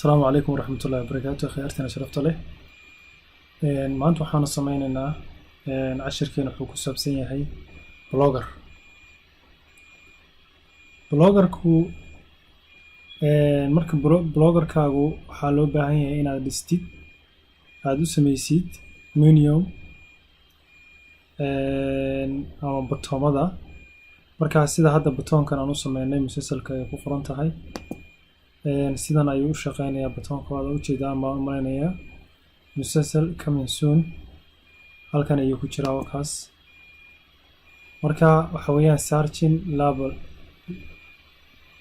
السلام عليكم ورحمة الله وبركاته. خيرتنا شرفت له. maanta waxaan sameynaynaa cashirkeena wuxuu ku saabsan yahay blogger. Bloggerku marka bloggerkaagu waxaa loo baahan yahay inaad dhistid aad u sameysid menu ama buttonada. marka sida hadda buttonkan aan u sameynay musalsalka ay ku qoran tahay sidan ayuu u shaqeynayaa buttonka waad u jeedaa ama u maleynayaa musalsal coming soon halkan ayuu ku jiraa wakaas. marka waxa weeyaan searching label.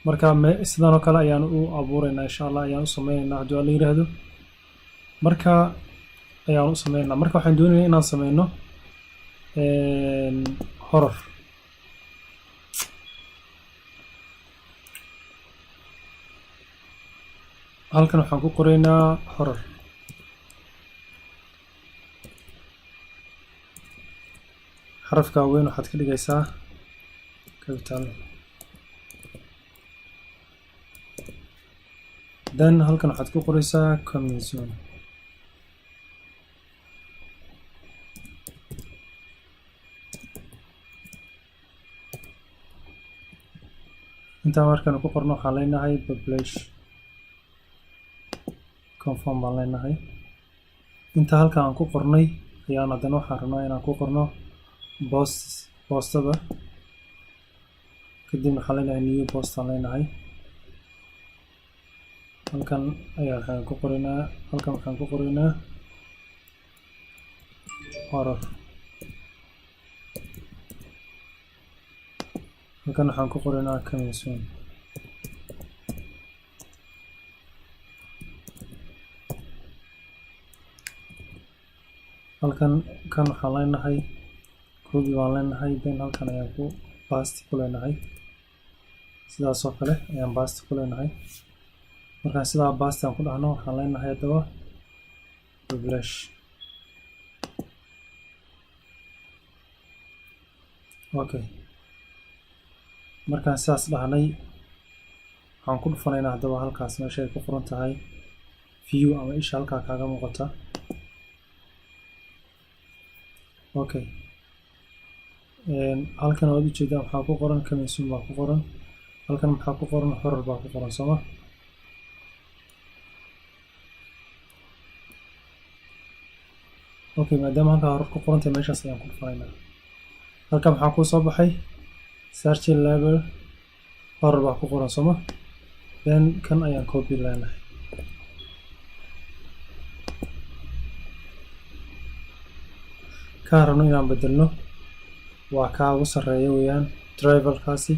marka sidan oo kale ayaan u abuureynaa insha Allah ayaan u sameynaynaa haddii la yiraahdo. marka ayaan u sameynaynaa marka waxaan doonayaa inaan sameyno horror. halkan waxaan ku qoraynaa horror. xarafka weyn waxaad ka dhigaysaa capital. then halkan waxaad ku qoraysaa coming soon. intaan markaan ku qorno waxaan leenahay publish confirm baan leenahay. inta halkan aan ku qornay ayaan haddana waxaan rabnaa inaan ku qorno boostada kadib waxaan leenahay new post aan leenahay. halkan waxaan ku qoraynaa horror. halkan waxaan ku qoraynaa coming soon. halkan kan waxaan leenahay copy baan leenahay. then halkan ayaan ku paste ku leenahay sidaas oo kale ayaan paste ku leenahay. markaan sidaa paste aan ku dhahno waxaan leenahay haddaba publish. okay markaan sidaas dhahnay waxaan ku dhufanaynaa haddaba halkaas meesha ay ku qoran tahay view ama isha halkaa kaaga muuqata. okay halkan waad u jeedaa waxaa ku qoran coming soon baa ku qoran. halkan maxaa ku qoran horror baa ku qoran sooma. okay maadaama halkaa horror ku qorantay meeshaas ayaan ku dhufanaynaa. halkan maxaa kuu soo baxay searching label horror baa ku qoran sooma. then kan ayaan copy leenahay. kaan rabno inaan bedelno waa kaa ugu sarreeya weeyaan driverkaasi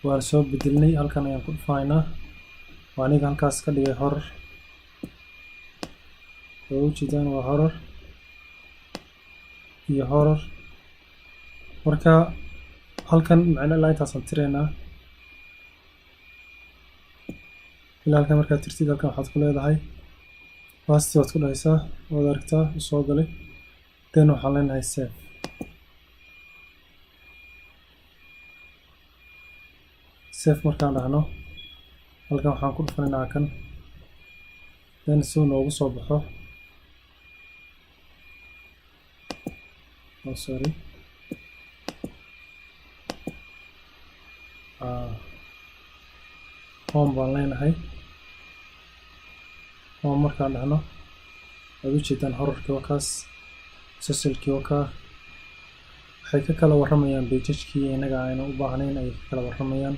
waan soo bedelnay. halkan ayaan ku dhufanaynaa waa aniga halkaas ka dhigay horror. oo u jeedaan waa horror iyo horror. marka halkan macna ilaa intaasaan tiraynaa ilaa halkan markaad tirtid halkan waxaad ku leedahay paste waad ku dhahaysaa waad aragtaa u soo galay. then waxaan leenahay save. save markaan dhahno halkan waxaan ku dhufanaynaa kan then si uu noogu soo baxo sorry home baan leenahay. home markaan dhahno waad u jeedaan horrorkii wakaas musalsalkii wakaa waxay ka kala warramayaan pagekii inaga ayna u baahnayn ayay ka kala warramayaan.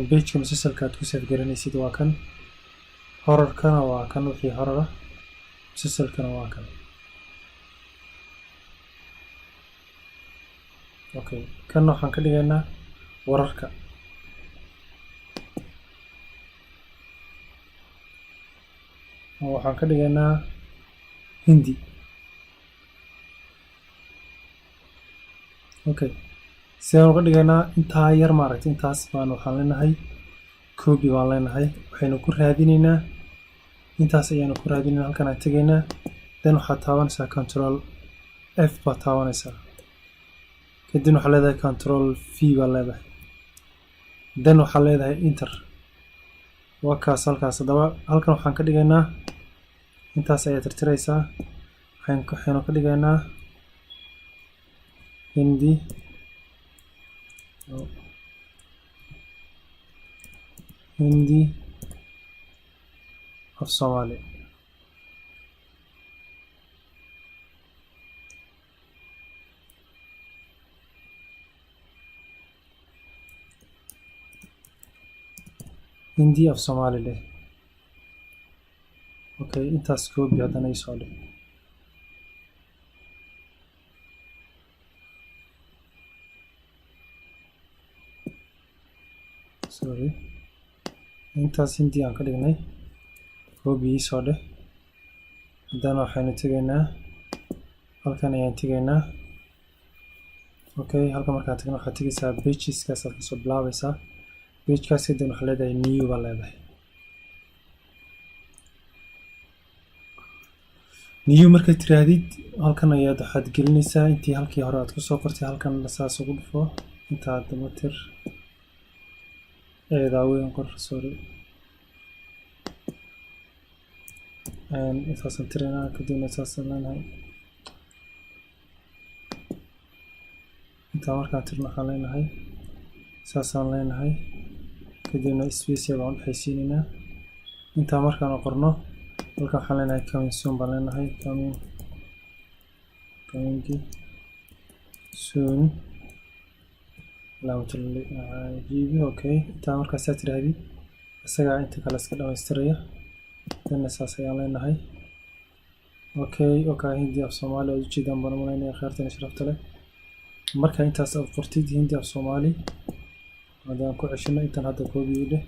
pageka musalsalka aad ku save garanaysid waa kan horrorkana waa kan wixii horror ah musalsalkana waa kan. okay kan waxaan ka dhigaynaa wararka. waxaan ka dhigaynaa hindi. okay sidaan uga dhigaynaa intaa yar maaragtay intaas baan waxaan leenahay copy baan leenahay. waxaynu ku raadinaynaa intaas ayaanu ku raadinaynaa. halkan aan tegaynaa then waxaad taabanaysaa control F baad taabanaysaa kadib waxaad leedahay control V baa leedahay then waxaad leedahay enter. waa kaas halkaas hadaba halkan waxaan ka dhigaynaa intaas ayaa tirtiraysaa waxaynu ka dhigaynaa hindi of Somali hindi of Somali dheh. Okay, intaas koobi haddana ii soo dhig. Sorry, intaas hindi aan ka dhignay koobi ii soo dheh. haddana waxaynu tegaynaa halkan ayaan tegaynaa. Okay, halkan markaan tagno waxaad tegaysaa pageskaas aad kasoo bilaabaysaa. pagekaas kadib waxaa leedahay new baa leedahay. new markaad tiraahdid halkan ayaad waxaad gelinaysaa intii halkii hore aad kusoo qortay. halkan saas ugu dhufo intaad daba tir daaweyn qor. Sorry, intaasan tiraynaa kadibna saasaan leenahay. intaa markaan tirno waxaan leenahay saasaan leenahay kadibna space baan u dhexaysiinaynaa. intaa markaan qorno halkan waxaan leenahay coming soon baan leenahay. coming soon jibi. Okay, intaa markaa saa tirahdid isagaa inta kale iska dhamaystiraya. dana saas ayaan leenahay. Okay, hindi af Somali oo ujeedaan baan umaleynaya khayrtan sharafta leh. marka intaas aad qortid hindi af Somali haddaan ku ceshino intan hadda koobi dheh.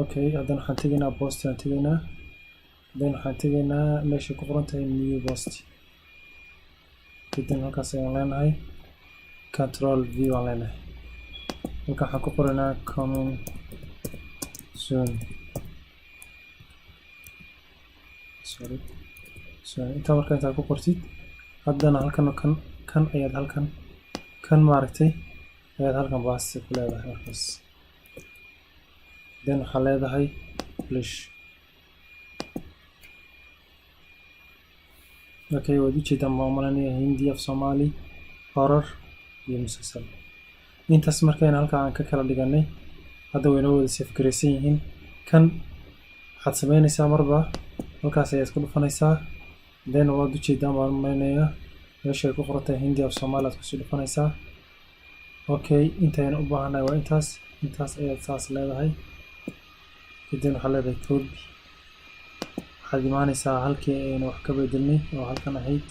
Okay, haddana waxaan tegaynaa post aan tegaynaa. haddana waxaan tegaynaa meesha ku qoran tahay new post. kadib halkaas ayaan leenahay control v waan leenahay. halkan waxaan ku qoranaa coming soon. Sorry, intaa markaa intaa ku qortid haddana halkan kan ayaad halkan kan maaragtay ayaad halkan baasti ku leedahay. markaas then waxaa leedahay publish. Okay, waad ujeedaan baan umalanaya hindi af Somali horror iyo musalsal. intaas markayna halkaa aan ka kala dhiganay hadda waynoo wada safgaraysan yihiin. kan waxaad sameynaysaa marba halkaas ayaad ku dhufanaysaa. then waad ujeedaan baan umaleynaya meeshay ku qoran tahay hindi af Somali aad kusii dhufanaysaa. Okay, intayna u baahanahay waa intaas ayaad saas leedahay. kadib waxaa leedahay koobi. waxaad imaanaysaa halkii ayna wax ka bedelnay oo halkan ahayd.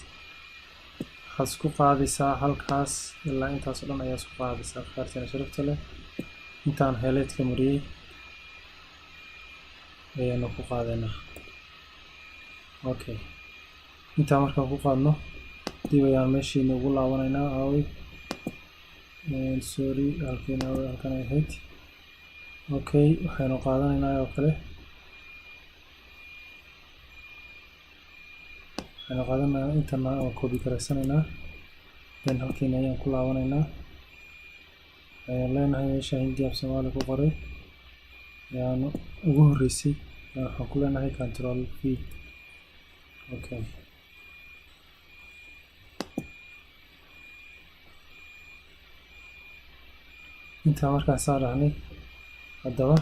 waxaad isku qaadaysaa halkaas ilaa intaas oo dhan ayaa isku qaadaysaa khayrtan sharafta leh. intaan highlight-ka mariyey ayaanu ku qaadaynaa. Okay, intaa markaan ku qaadno dib ayaan meeshiina ugu laabanaynaa. aaway sorry, halkan ay ahayd. Okay, waxaynu qaadanaynaa oo kale intana oo koobi garaysanaynaa. then halkiina ayaan ku laabanaynaa. ayaan leenahay meesha hindi af Somali ku qoray ayaanu ugu horeysay waxaan ku leenahay control v. Okay, intaa markaan saa dhahnay haddaba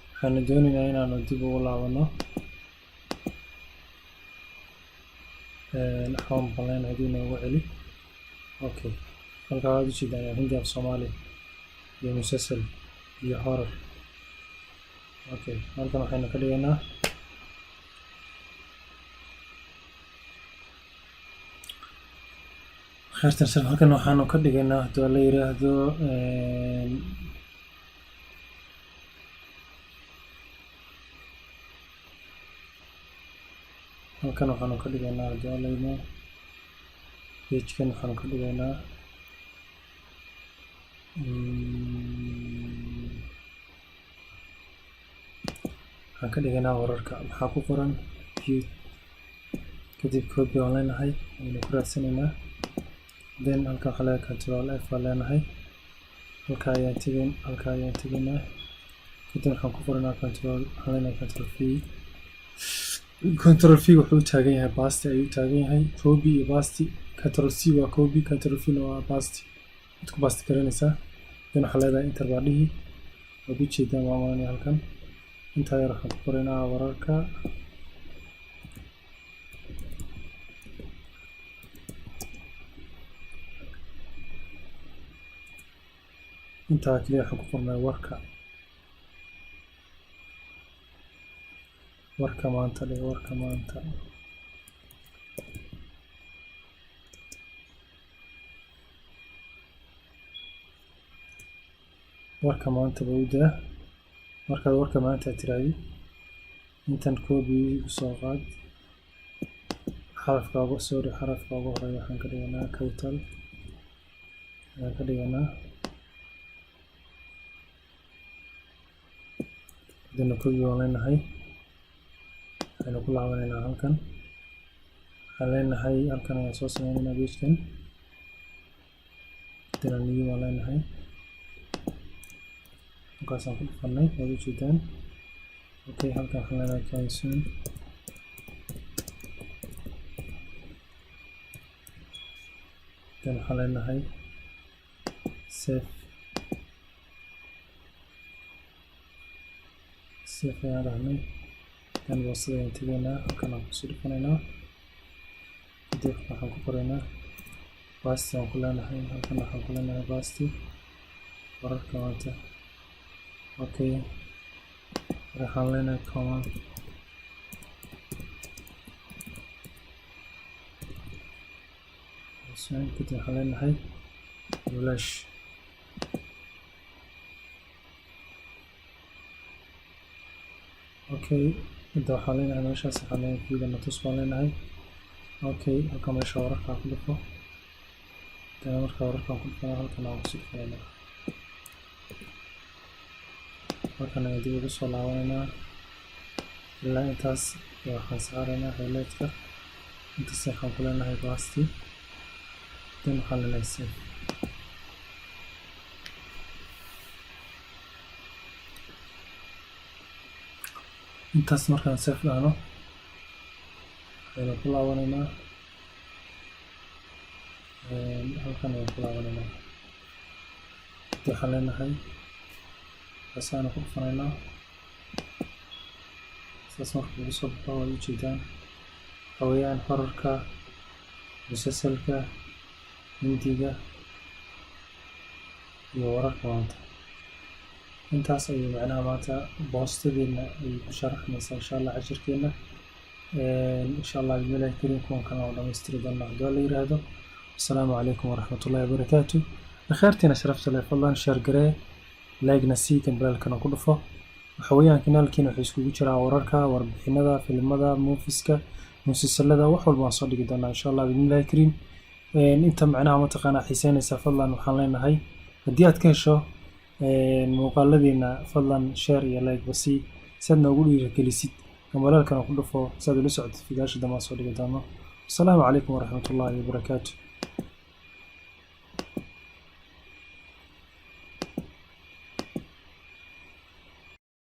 waxaanu doonaynaa inaanu dib ugu laabano. waxaan balleen hadii noogu celi. Okay, halkaa waad ujeedaan hindi af Somali iyo musalsal iyo horror. Okay, halkan waxaynu ka dhigaynaa khayrtan sharaf. halkan waxaanu ka dhigaynaa haddii la yiraahdo halkan waxaanu ka dhigaynaa haddii la yiraahdo pagekan waxaanu ka dhigaynaa waxaan ka dhigaynaa wararka. maxaa ku qoran view. kadib copy aan leenahay aynu ku raadsanaynaa. then halkan waxaa leedahay control f baan leenahay. halkaa ayaan tegaynaa kadib waxaan ku qoranaa control control v wuxuu u taagan yahay basti ayuu taagan yahay copy iyo basti control c waa copy control v waa basti mid ku basti garanaysaa dan waxaa leedahay enter baa dhihi waad u jeedaan waa maanaya halkan intaa yar waxaan ku qoranaa wararka intaa kaliya waxaan ku qornaa warka maanta dheh warka maanta baa u daa markaad warka maanta tiraahdi intan copy usoo qaad xarafka ugu horeeya waxaan ka dhiganaa capital ayaan ka dhiganaa hadana copy waan leenahay waxaynu ku laabanaynaa halkan waxaan leenahay halkan ayaan soo sameynaynaa pagekan hadana new waan leenahay halkaasaan ku dhufanay waad u jeedaan okay halkan waxaan leenahay cancel dan waxaan leenahay save ayaan dhahnay dan boostada ayaan tegaynaa halkan aan kusoo dhufanaynaa kadib waxaan ku qoraynaa basti aan ku leenahay halkan waxaan ku leenahay basti wararka maanta okay waxaan leenahay command kadib waxaan leenahay flash okay inta waxaan leenahay meeshaas waxaan leenahay fiida natus baan leenahay okay halka meesha wararkaan ku dhufo dana marka wararkaan ku dhufana halkan aan kusoo dhufanayna halkan ayaan dib ugu soo laabanaynaa ilaa intaas waxaan saaraynaa highlightka intaas waxaan ku leenahay basti dan waxaan leenahay save intaas markaan save dhahno waxaynu ku laabanaynaa halkan ayaan ku laabanaynaa hadii waxaan leenahay asaana ku dhufanaynaa saas marka ugu soo baxo waad u jeedaan hawayaan horarka musalsalka hindiga iyo wararka maanta intaas ayuu macnaha maanta boostadeena ay ku sharaxmaysaa insha allah cashirkeena insha allah bismillahi kariim kuwan kale oo dhamaystiri doona haddii la yiraahdo assalaamu calaykum waraxmatullahi wabarakaatu akhaartiina sharafta leh fadlan share garee like-na sii gambalaalkana ku dhufo waxaweyaan kanaalkiina wuxuu iskugu jiraa wararka warbixinada filimada muufiska musalsalada wax walba aan soo dhigi doonaa insha allah bismillahi kariim inta macnaha mataqaanaa xiiseynaysa fadlan waxaan leenahay haddii aad ka hesho muuqaaladeena fadlan share iyo like basi saad noogu dhiirigelisid gambalaalkana ku dhufo saad ula socotid fiidaasha dhammaan soo dhigi doono assalaamu calaykum waraxmatullahi wabarakaatu